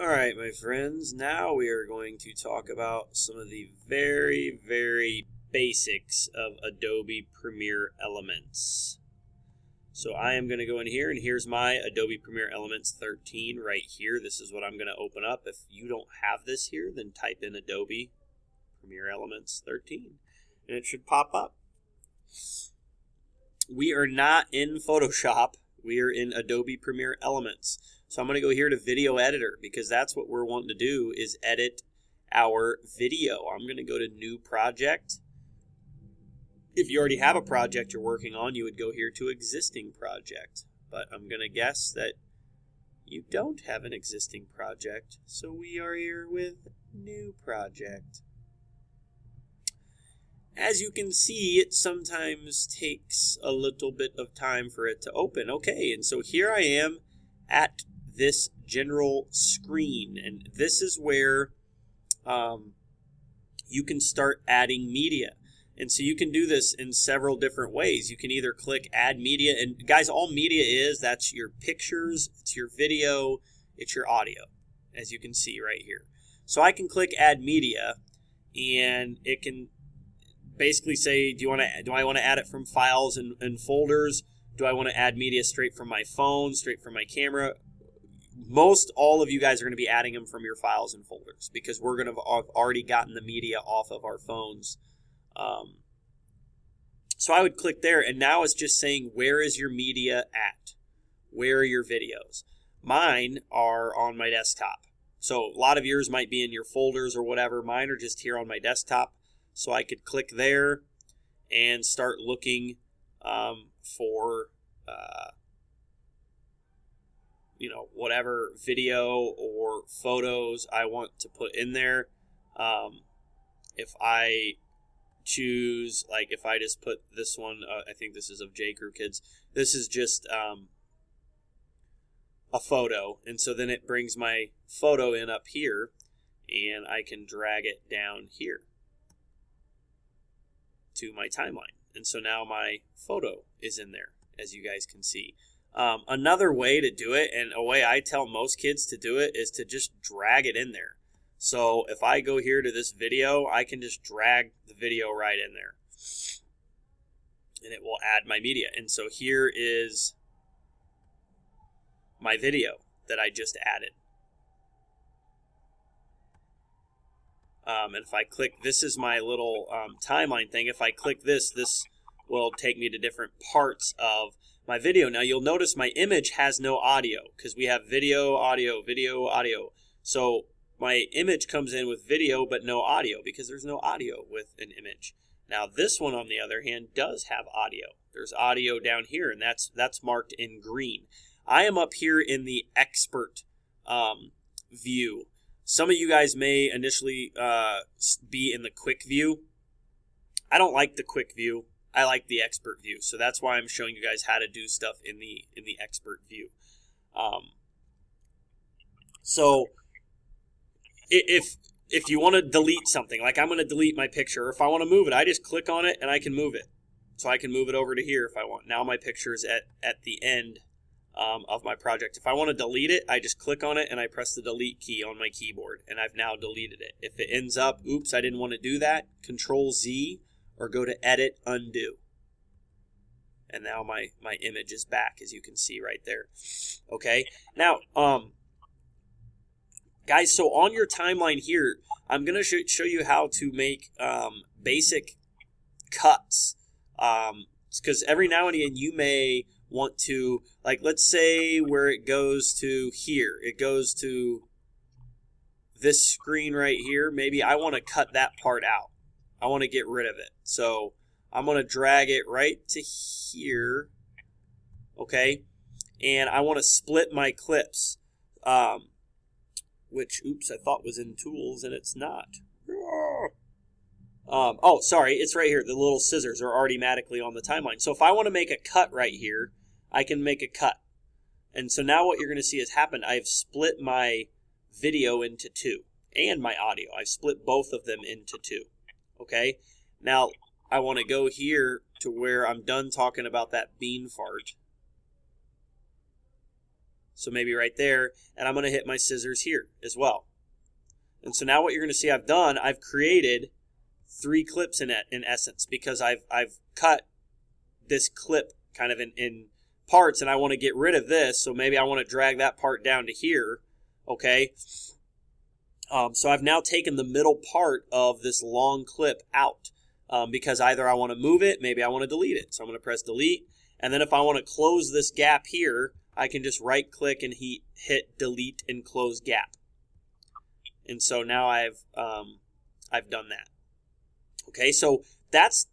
All right, my friends, now we are going to talk about some of the very, very basics of Adobe Premiere Elements. So I am going to go in here, and here's my Adobe Premiere Elements 13 right here. This is what I'm going to open up. If you don't have this here, then type in Adobe Premiere Elements 13, and it should pop up. We are not in Photoshop. We are in Adobe Premiere Elements. So I'm going to go here to Video Editor because that's what we're wanting to do is edit our video. I'm going to go to New Project. If you already have a project you're working on, you would go here to Existing Project. But I'm going to guess that you don't have an existing project, so we are here with New Project. As you can see, it sometimes takes a little bit of time for it to open. Okay, and so here I am at this general screen, and this is where you can start adding media. And so you can do this in several different ways. You can either click Add Media, and guys, all media that's your pictures, it's your video, it's your audio, as you can see right here. So I can click Add Media, and it can basically say, do I want to add it from files and folders? Do I want to add media straight from my phone, straight from my camera? Most all of you guys are going to be adding them from your files and folders because we're going to have already gotten the media off of our phones. So I would click there, and now it's just saying, where is your media at? Where are your videos? Mine are on my desktop. So a lot of yours might be in your folders or whatever. Mine are just here on my desktop. So I could click there and start looking for whatever video or photos I want to put in there. If I choose, like if I just put this one, I think this is of J. Crew Kids. This is just a photo, and so then it brings my photo in up here, and I can drag it down here to my timeline. And so now my photo is in there, as you guys can see. Another way to do it, and a way I tell most kids to do it, is to just drag it in there. So if I go here to this video, I can just drag the video right in there. And it will add my media. And so here is my video that I just added. And if I click, this is my little timeline thing. If I click this will take me to different parts of my video. Now you'll notice my image has no audio because we have video, audio, video, audio. So my image comes in with video but no audio because there's no audio with an image. Now this one, on the other hand, does have audio. There's audio down here, and that's marked in green. I am up here in the expert view. Some of you guys may initially be in the quick view. I don't like the quick view. I like the expert view. So that's why I'm showing you guys how to do stuff in the expert view. So if you want to delete something, like I'm going to delete my picture, or if I want to move it, I just click on it and I can move it. So I can move it over to here if I want. Now my picture is at the end of my project. If I want to delete it, I just click on it and I press the delete key on my keyboard, and I've now deleted it. If it ends up, oops, I didn't want to do that, Control Z, or go to Edit, Undo. And now my image is back, as you can see right there. Okay, now, guys, so on your timeline here, I'm going to show you how to make basic cuts. Because every now and again you may want to, like, let's say where it goes to here, it goes to this screen right here. Maybe I want to cut that part out. I want to get rid of it. So I'm going to drag it right to here. Okay. And I want to split my clips. Which, oops, I thought was in Tools, and it's not. Oh, sorry, it's right here. The little scissors are automatically on the timeline. So if I want to make a cut right here, I can make a cut. And so now what you're going to see has happened. I've split my video into two, and my audio. I've split both of them into two. Okay? Now, I want to go here to where I'm done talking about that bean fart. So maybe right there, and I'm going to hit my scissors here as well. And so now what you're going to see I've done, I've created 3 clips in essence, because I've cut this clip kind of in parts, and I want to get rid of this. So maybe I want to drag that part down to here. Okay. So I've now taken the middle part of this long clip out, because either I want to move it, maybe I want to delete it. So I'm going to press delete. And then if I want to close this gap here, I can just right click and hit delete and close gap. And so now I've done that. Okay, so that's,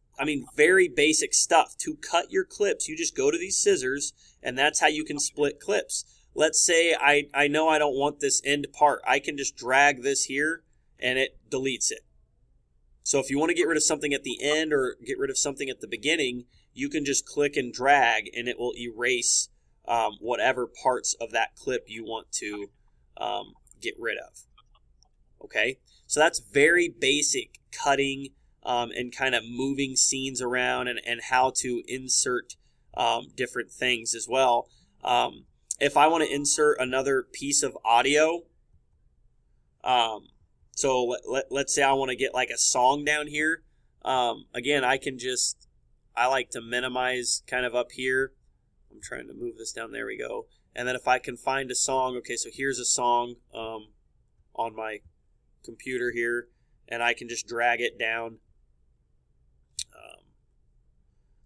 very basic stuff. To cut your clips, you just go to these scissors, and that's how you can split clips. Let's say I know I don't want this end part. I can just drag this here, and it deletes it. So if you want to get rid of something at the end or get rid of something at the beginning, you can just click and drag, and it will erase whatever parts of that clip you want to get rid of. Okay, so that's very basic cutting and kind of moving scenes around, and how to insert different things as well. If I want to insert another piece of audio, so let's say I want to get like a song down here. Again, I like to minimize kind of up here. I'm trying to move this down. There we go. And then if I can find a song, okay, so here's a song on my computer here, and I can just drag it down.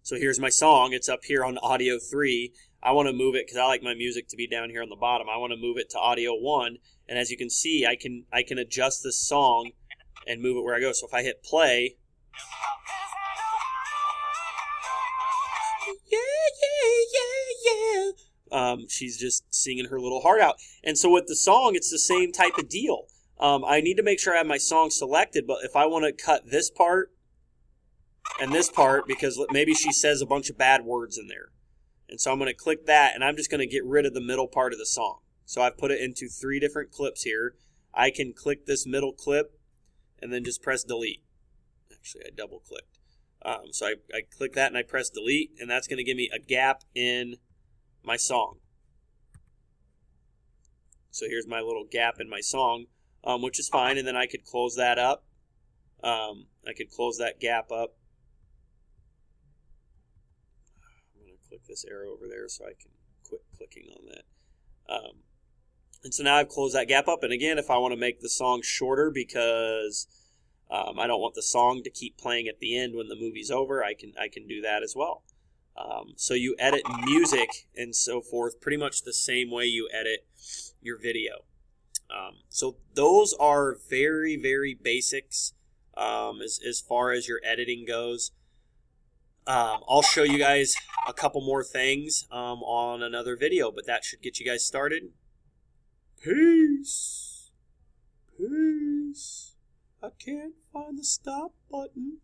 So here's my song. It's up here on audio 3. I want to move it because I like my music to be down here on the bottom. I want to move it to audio 1, and as you can see, I can adjust this song and move it where I go. So if I hit play, she's just singing her little heart out. And so with the song, it's the same type of deal. I need to make sure I have my song selected, but if I want to cut this part and this part, because maybe she says a bunch of bad words in there. And so I'm going to click that, and I'm just going to get rid of the middle part of the song. So I've put it into 3 different clips here. I can click this middle clip and then just press delete. Actually, I double clicked. So I click that and I press delete, and that's going to give me a gap in my song. So here's my little gap in my song, which is fine. And then I could close that up. I could close that gap up. I'm going to click this arrow over there so I can quit clicking on that. And so now I've closed that gap up. And again, if I want to make the song shorter because I don't want the song to keep playing at the end when the movie's over, I can do that as well. So you edit music and so forth pretty much the same way you edit your video. So those are very, very basics as far as your editing goes. I'll show you guys a couple more things on another video, but that should get you guys started. Peace. Peace. I can't find the stop button.